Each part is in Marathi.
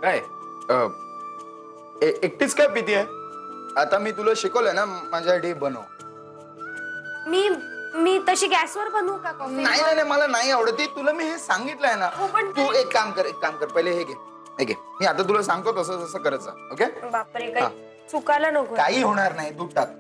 काय एकटीच काय पितीये? आता मी तुला शिकवलंय ना माझ्यासाठी बनव. मी मी तशी गॅसवर बनवू का कॉफी? नाही नाही नाही, मला नाही आवडत. तुला मी हे सांगितलंय ना. हो, पण तू एक काम कर पहिले हे घे. मी आता तुला सांगतो तसं तसं करायचं. ओके? बापरे, काही चुकायला नको. काही होणार नाही, दूध टाक.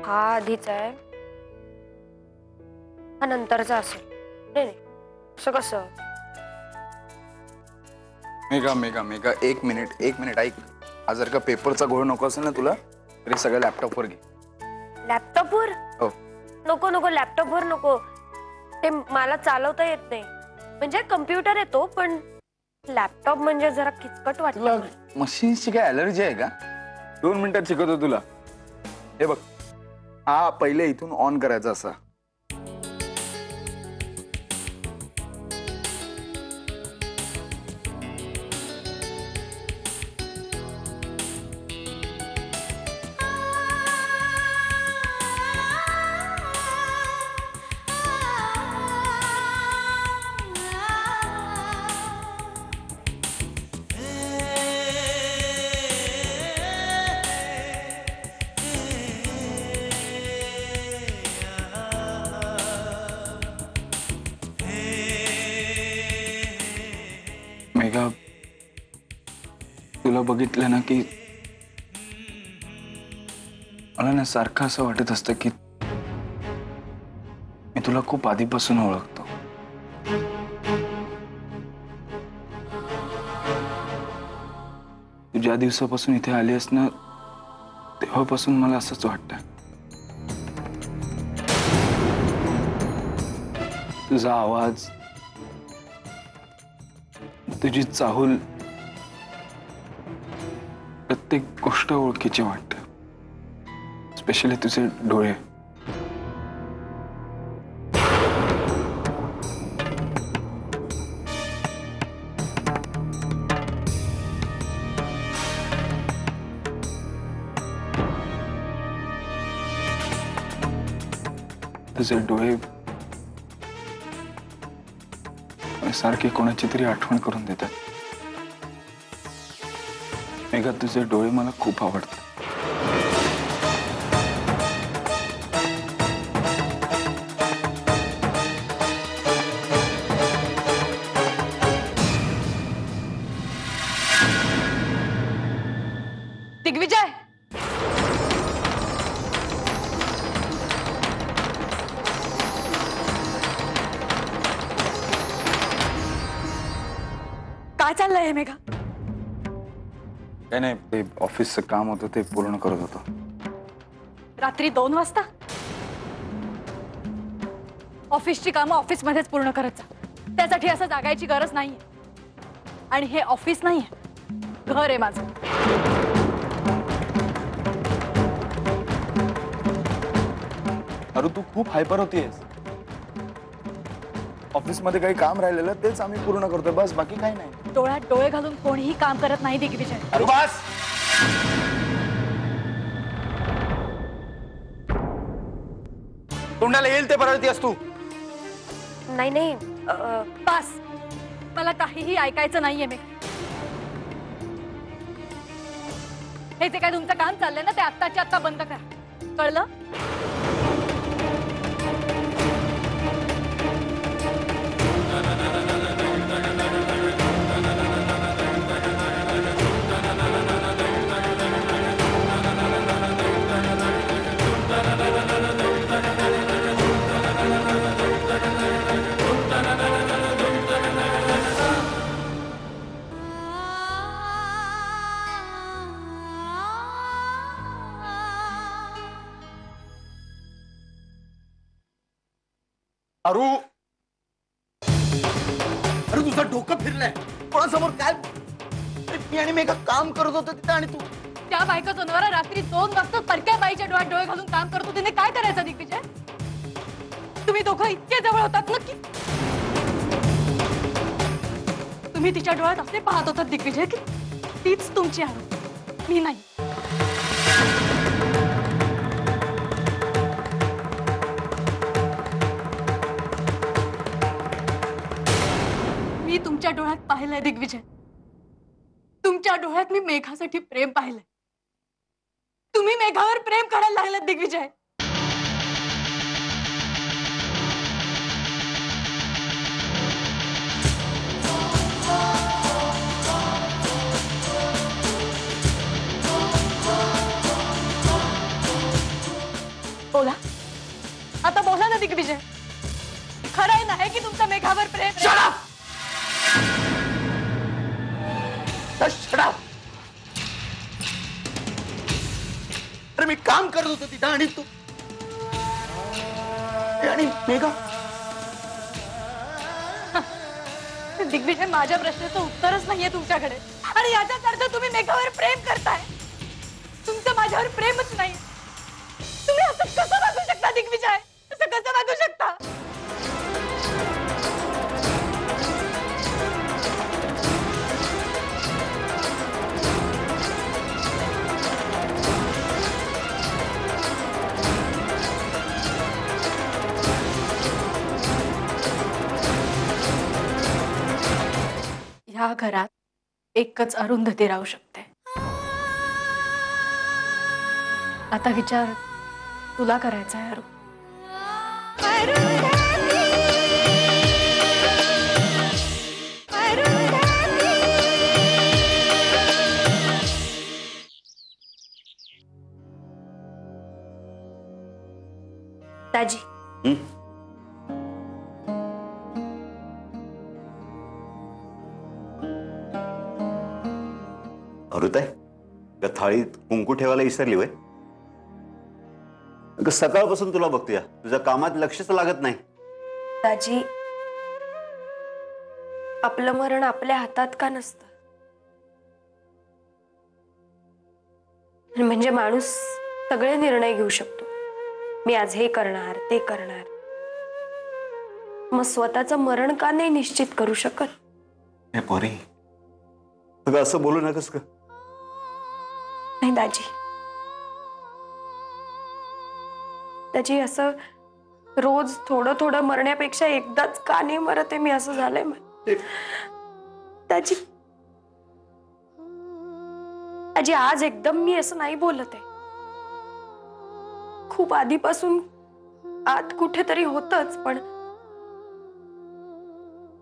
हा आधीचा आहे, हा नंतरचा असेल. नाही नाही, असं कसं? मेघा मेघा मेघा, एक मिनिट ऐक. हा जर का पेपरचा घोळ नको असेल ना तुला, तरी सगळं लॅपटॉपवर घे. लॅपटॉपवर? हो. नको नको, लॅपटॉपवर नको. ते मला चालवता येत नाही. म्हणजे कम्प्युटर येतो, पण लॅपटॉप म्हणजे जरा किचकट वाटतं. तुला मशीन्सची काय ॲलर्जी आहे का? 2 मिनिटात शिकवतो तुला. हे बघ, हा पहिले इथून ऑन करायचा असा. मेघा, तुला बघितलं ना की मला ना सारखं असं वाटत असतं की मी तुला खूप आधीपासून ओळखतो. तू ज्या दिवसापासून इथे आली आहेस ना, तेव्हापासून मला असंच वाटतं. तुझा आवाज, तुझी चाहूल, प्रत्येक गोष्ट ओळखीची वाटते. स्पेशली तुझे डोळे. तुझे डोळे सारखे कोणाची तरी आठवण करून देतात. मेघा, तुझे डोळे मला खूप आवडतात. दिग्विजय, काय चाललंय हे मेघा? काय नाही, ते ऑफिसचं काम होतं ते पूर्ण करत होतो. रात्री 2 वाजता? ऑफिसची कामं ऑफिसमध्येच पूर्ण करत जा. त्यासाठी असं जागायची गरज नाहीये. आणि हे ऑफिस नाहीये, घर आहे माझं. अरे तू खूप हायपर होतीयस. ऑफिसमध्ये काही काम राहिलेलं तेच आम्ही पूर्ण करतोय, बस बाकी काही नाही. डोळ्यात डोळे घालून कोणीही काम करत नाही दिग्विजय. अरे बस. तोंडाला येईल ते परळतीयस तू. नाही नाही बस, मला काहीही ऐकायचं नाहीये. मी हे जे काय तुमचं काम चाललंय ना ते आत्ताच्या आत्ता बंद करा, कळलं? अरू, अरे तुझं डोकं फिरलंय. कोणासमोर काय? मी आणि मेघा काम करत होतो तिथे आणि तू. त्या बायका सोनवारा रात्री 2 वाजता परक्या बाईच्या डोळ्यात डोळे घालून काम करतो. तिने काय करायचं दिग्विजय? तुम्ही दोघं इतके जवळ होतात नक्की. तुम्ही तिच्या डोळ्यात असे पाहत होतात दिग्विजय की तीच तुमची आहे, मी नाही. मी तुमच्या डोळ्यात पाहिलंय दिग्विजय. तुमच्या डोळ्यात मी मेघासाठी प्रेम पाहिलंय. तुम्ही मेघावर प्रेम करायला लागलात दिग्विजय. बोला, आता बोला ना दिग्विजय. खरं आहे ना हे की तुमचं मेघावर प्रेम? Shut up! अरे मी काम करत होतो तिथं आणि तू आणि मेघा. दिग्विजय, माझ्या प्रश्नाचं उत्तरच नाहीये तुमच्याकडे आणि याचाच अर्थ तुम्ही मेघावर प्रेम करताय. तुमचं माझ्यावर प्रेमच नाही. तुम्ही असं कसं वागू शकता दिग्विजय? असं कसं वागू शकता? ह्या घरात एकच अरुंधती राहू शकते. आता विचार तुला करायचा आहे अरु. दाजी, अरुताई, त्या थाळीत कुंकू ठेवायला विसरली वय? सकाळपासून तुला बघतोय, तुझ्या कामात लक्षच लागत नाही. दाजी, आपलं मरण आपल्या हातात का नसतं? म्हणजे माणूस सगळे निर्णय घेऊ शकतो. मी आज हे करणार, ते करणार. मग स्वतःचं मरण का नाही निश्चित करू शकत? हे पोरी, असं बोलू नकस का? नाही दाजी, दाजी असं रोज थोडं थोडं मरण्यापेक्षा एकदाच का नाही मरते मी, असं झालंय दाजी. दाजी, आज एकदम मी असं नाही बोलत आहे. खूप आधीपासून आत कुठेतरी होतच, पण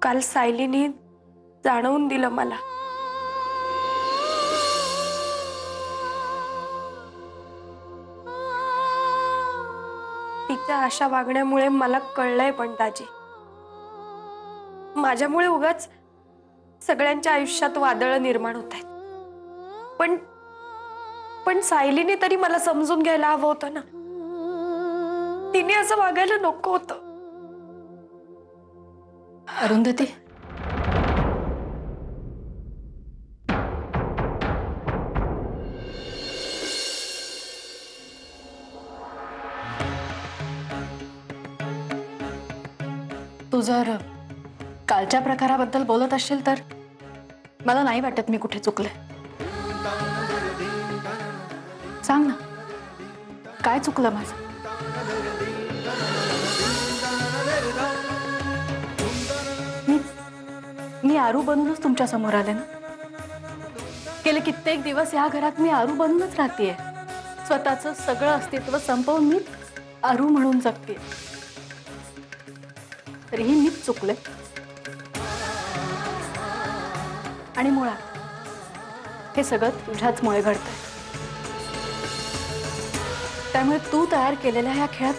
काल सायलीने जाणवून दिलं मला. तिच्या अशा वागण्यामुळे मला कळलंय पण दाजी, माझ्यामुळे उगाच सगळ्यांच्या आयुष्यात वादळ निर्माण होत आहेत. पण सायलीने तरी मला समजून घ्यायला हवं होतं ना. तिने असं वागायला नको होतं. अरुंधती, तू जर कालच्या प्रकाराबद्दल बोलत असशील तर मला नाही वाटत मी कुठे चुकले. सांग ना, काय चुकलं माझं? मी आरू बनूनच तुमच्या समोर आले ना. गेले कित्येक दिवस या घरात मी आरू बनूनच राहतेय. स्वतःचं सगळं अस्तित्व संपवून मी आरू म्हणून जगतेय. तरीही मीच चुकले. आणि मुळात हे सगळं तुझ्याचमुळे घडतंय. त्यामुळे तू तयार केलेल्या ह्या खेळात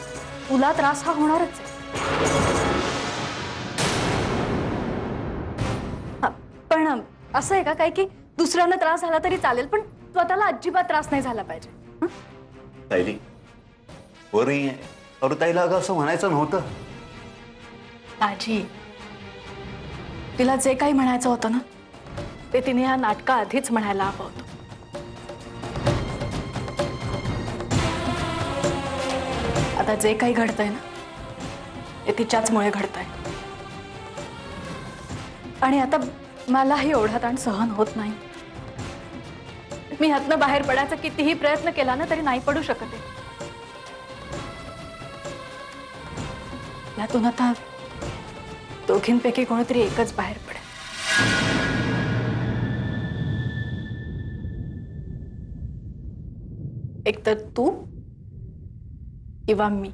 तुला त्रास हा होणारच आहे. पण असं आहे का काय की दुसऱ्यांना त्रास झाला तरी चालेल, पण स्वतःला अजिबात त्रास नाही झाला पाहिजे. ताईली वरी अरुताईला अगं असं म्हणायचं नव्हतं. आजी, तिला जे काही म्हणायचं होतं ना ते तिने या नाटका आधीच म्हणायला हवं होतं. आता जे काही घडतंय ना ते तिच्याचमुळे घडतंय. आणि आता मलाही एवढा ताण सहन होत नाही. मी ह्यातनं बाहेर पडायचा कितीही प्रयत्न केला ना तरी नाही पडू शकते. यातून आता दोघींपैकी कोणीतरी एकच बाहेर पडेल. एकतर तू किंवा मी.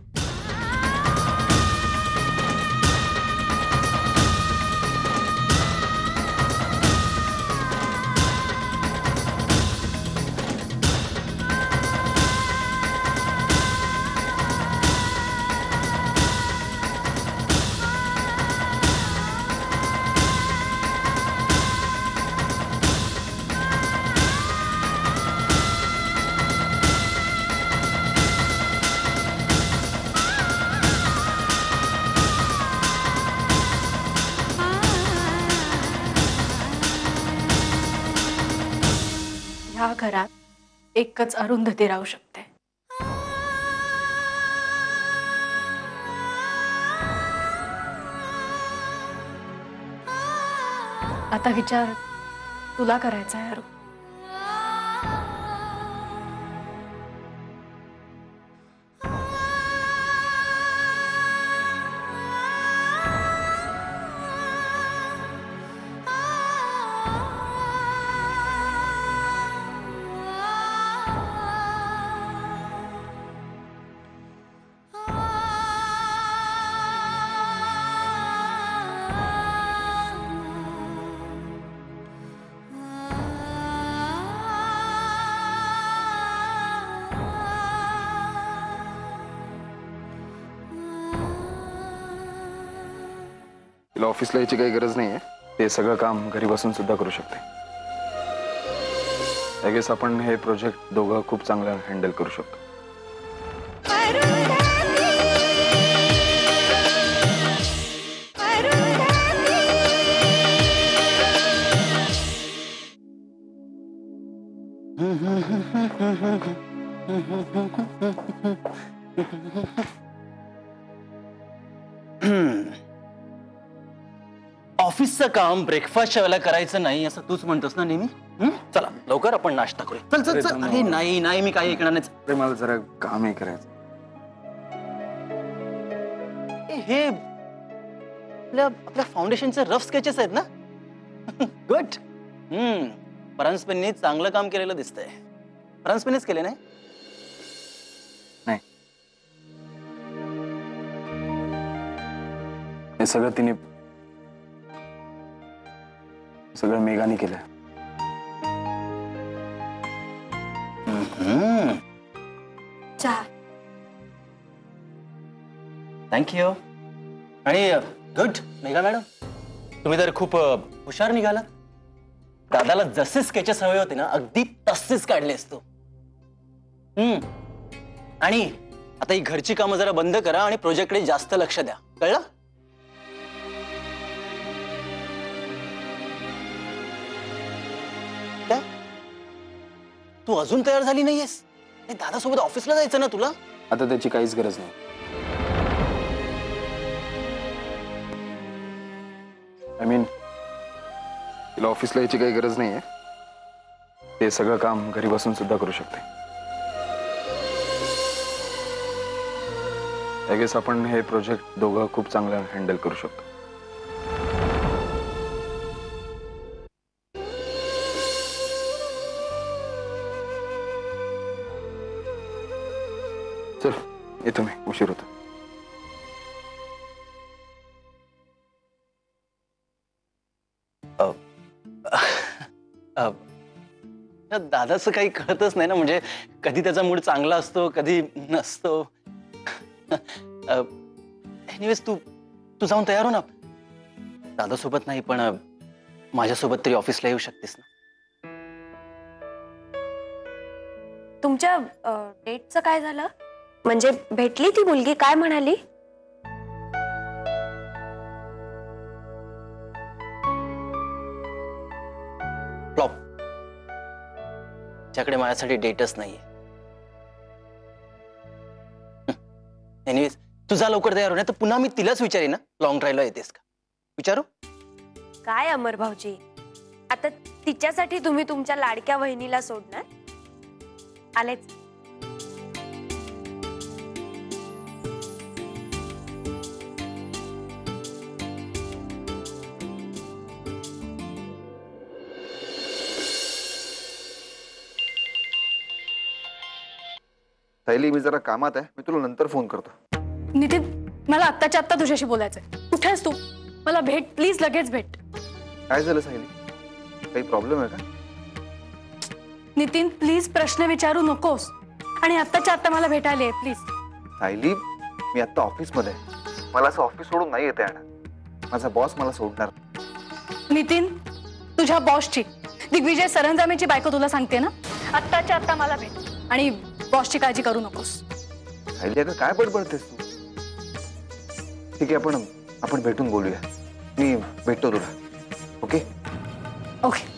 ह्या घरात एकच अरुंधती राहू शकते. आता विचार तुला करायचा आहे अरु. तिला ऑफिसला यायची काही गरज नाहीये. ते सगळं काम घरी बसून सुद्धा करू शकते. आय गेस आपण हे प्रोजेक्ट दोघं खूप चांगलं हँडल करू शकतो. ऑफिसचं काम ब्रेकफास्टच्या वेळेला करायचं नाही असं तूच म्हणतोस ना नेहमी. चला लवकर आपण नाश्ता करूया. चल चल चल. अरे नाही नाही, मी काही ऐकणार नाही. अरे मला जरा काम आहे करायचं. हे आपल्या फाउंडेशनचे रफ स्केचेस आहेत ना. गुड. फरांसपेनने चांगलं काम केलेलं दिसतंय. फरांसपेनच केले नाही? नाही, हे सगळं तिने सगळं मेघाने केलं. चहा. थँक्यू. आणि गुड मेघा मॅडम, तुम्ही तर खूप हुशार निघालात. दादाला जसे स्केचेस हवे होते ना अगदी तसेच काढले असतो. आणि आता ही घरची कामं जरा बंद करा आणि प्रोजेक्टकडे जास्त लक्ष द्या, कळलं? तू अजून तयार झाली नाहीयेस? दादासोबत ऑफिसला जायचं ना तुला? आता त्याची काहीच गरज नाही. आय मीन तिला ऑफिसला यायची काही गरज नाहीये. ते सगळं काम घरी बसून सुद्धा करू शकते. आय गेस आपण हे प्रोजेक्ट दोघं खूप चांगलं हँडल करू शकतो. चल येतो मी, उशीर होतो. त्या दादाचं काही कळतच नाही ना, म्हणजे कधी त्याचा मूड चांगला असतो कधी नसतो. एनिवेज तू तू जाऊन तयार हो ना. दादासोबत नाही पण माझ्यासोबत तरी ऑफिसला येऊ शकतेस ना. तुमच्या डेटचं काय झालं? म्हणजे भेटली ती मुलगी, काय म्हणाली? फ्लॉप. त्याच्याकडे माझ्यासाठी डेटच नाहीये. एनिवेज तू जा लवकर तयार हो, नाही तर पुन्हा मी तिलाच विचारेन ना, लॉंग ड्राईव्हला येतेस का? विचारू? काय अमर भाऊजी, आता तिच्यासाठी तुम्ही तुमच्या लाडक्या वहिनीला सोडणार? आलेच. सायली, मी जरा कामात आहे, मी तुला नंतर फोन करतो. नितीन, मला आत्ताच्या आत्ता तुझ्याशी बोलायचंय. कुठेस तू? मला भेट प्लीज, लगेच भेट. काय झालं सायली? काही प्रॉब्लेम आहे का? नितीन प्लीज, प्रश्न विचारू नकोस आणि आत्ताच्या आत्ता मला भेटायला ये प्लीज. सायली, मी आता ऑफिसमध्ये आहे. मला असं ऑफिस सोडून नाही येते येणार. माझा बॉस मला सोडणार. नितीन, तुझ्या बॉसची, दिग्विजय सरंजामेची बायको तुला सांगते ना, आत्ताच्या आत्ता मला भेट आणि बॉसची काळजी करू नकोस. सायली, अगं काय बडबडतेस तू? ठीक आहे, आपण भेटून बोलूया. मी भेटतो तुला. ओके? ओके.